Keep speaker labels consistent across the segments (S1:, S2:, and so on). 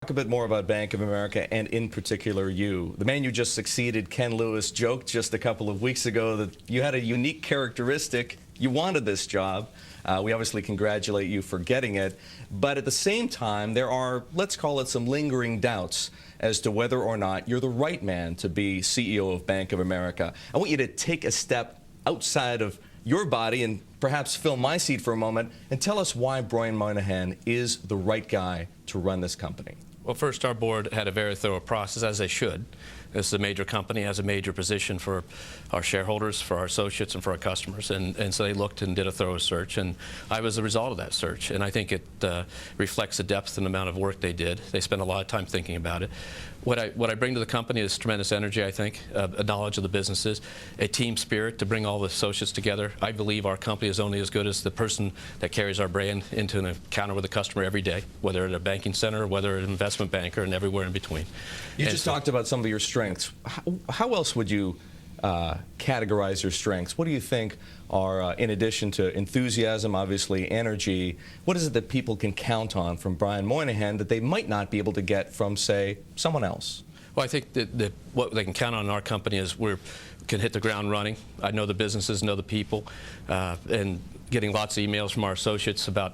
S1: talk a bit more about Bank of America and in particular you. The man you just succeeded, Ken Lewis, joked just a couple of weeks ago that you had a unique characteristic. You wanted this job. We obviously congratulate you for getting it. But at the same time, there are, let's call it, some lingering doubts as to whether or not you're the right man to be CEO of Bank of America. I want you to take a step outside of your body and perhaps fill my seat for a moment and tell us why Brian Moynihan is the right guy to run this company.
S2: Well, first, our board had a very thorough process, as they should. This is a major company, has a major position for our shareholders, for our associates, and for our customers. And so they looked and did a thorough search, and I was the result of that search. And I think it reflects the depth and amount of work they did. They spent a lot of time thinking about it. What I bring to the company is tremendous energy, I think, a knowledge of the businesses, a team spirit to bring all the associates together. I believe our company is only as good as the person that carries our brand into an encounter with a customer every day, whether at a banking center, whether at an investment banker, and everywhere in between.
S1: You just talked about some of your strengths. How else would you categorize your strengths? What do you think are, in addition to enthusiasm, obviously energy, what is it that people can count on from Brian Moynihan that they might not be able to get from, say, someone else?
S2: Well, I think that what they can count on in our company is we can hit the ground running. I know the businesses, know the people, and getting lots of emails from our associates about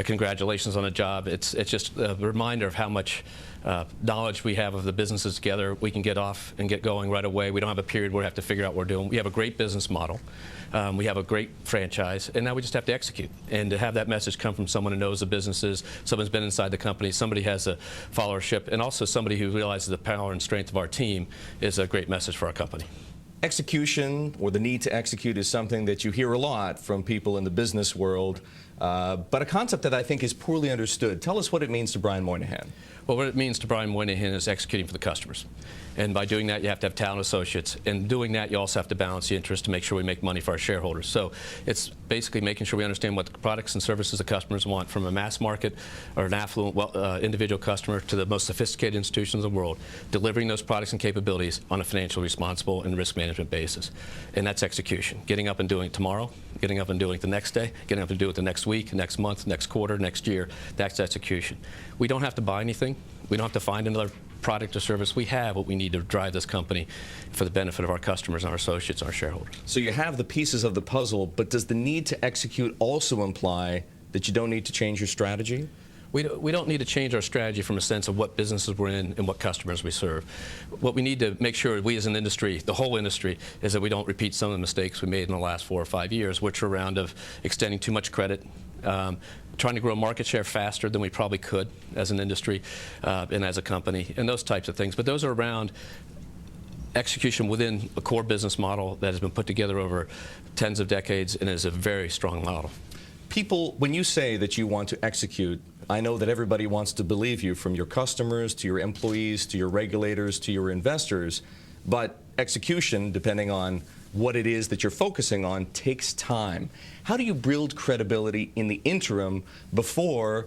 S2: congratulations on a job. It's just a reminder of how much knowledge we have of the businesses together. We can get off and get going right away. We don't have a period where we have to figure out what we're doing. We have a great business model. We have a great franchise, and now we just have to execute. And to have that message come from someone who knows the businesses, someone's been inside the company, somebody has a followership, and also somebody who realizes the power and strength of our team is a great message for our company.
S1: Execution, or the need to execute, is something that you hear a lot from people in the business world, but a concept that I think is poorly understood. Tell us what it means to Brian Moynihan.
S2: Well, what it means to Brian Moynihan is executing for the customers. And by doing that, you have to have talented associates. And doing that, you also have to balance the interest to make sure we make money for our shareholders. So it's basically making sure we understand what the products and services the customers want, from a mass market or an affluent individual customer to the most sophisticated institutions in the world, delivering those products and capabilities on a financially responsible and risk management basis. And that's execution. Getting up and doing it tomorrow, getting up and doing it the next day, getting up and doing it the next week, next month, next quarter, next year. That's execution. We don't have to buy anything. We don't have to find another product or service. We have what we need to drive this company for the benefit of our customers and our associates and our shareholders.
S1: So you have the pieces of the puzzle, but does the need to execute also imply that you don't need to change your strategy?
S2: We don't need to change our strategy from a sense of what businesses we're in and what customers we serve. What we need to make sure, we as an industry, the whole industry, is that we don't repeat some of the mistakes we made in the last 4 or 5 years, which are around of extending too much credit, trying to grow market share faster than we probably could as an industry and as a company, and those types of things. But those are around execution within a core business model that has been put together over tens of decades and is a very strong model.
S1: People, when you say that you want to execute, I know that everybody wants to believe you, from your customers to your employees to your regulators to your investors, but execution, depending on what it is that you're focusing on, takes time. How do you build credibility in the interim before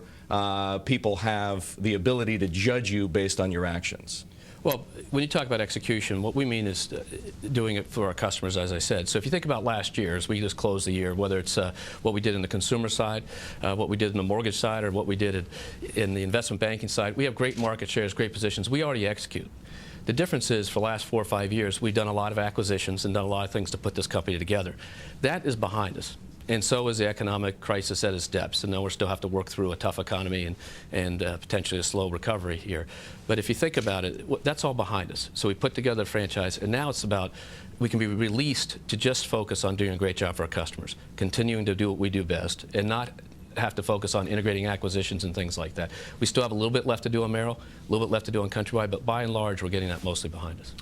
S1: people have the ability to judge you based on your actions?
S2: Well, when you talk about execution, what we mean is doing it for our customers, as I said. So if you think about last year, as we just closed the year, whether it's what we did in the consumer side, what we did in the mortgage side, or what we did in the investment banking side, we have great market shares, great positions. We already execute. The difference is, for the last 4 or 5 years, we've done a lot of acquisitions and done a lot of things to put this company together. That is behind us. And so is the economic crisis at its depths. And now we still have to work through a tough economy and potentially a slow recovery here. But if you think about it, that's all behind us. So we put together a franchise, and now it's about, we can be released to just focus on doing a great job for our customers, continuing to do what we do best, and not have to focus on integrating acquisitions and things like that. We still have a little bit left to do on Merrill, a little bit left to do on Countrywide, but by and large, we're getting that mostly behind us.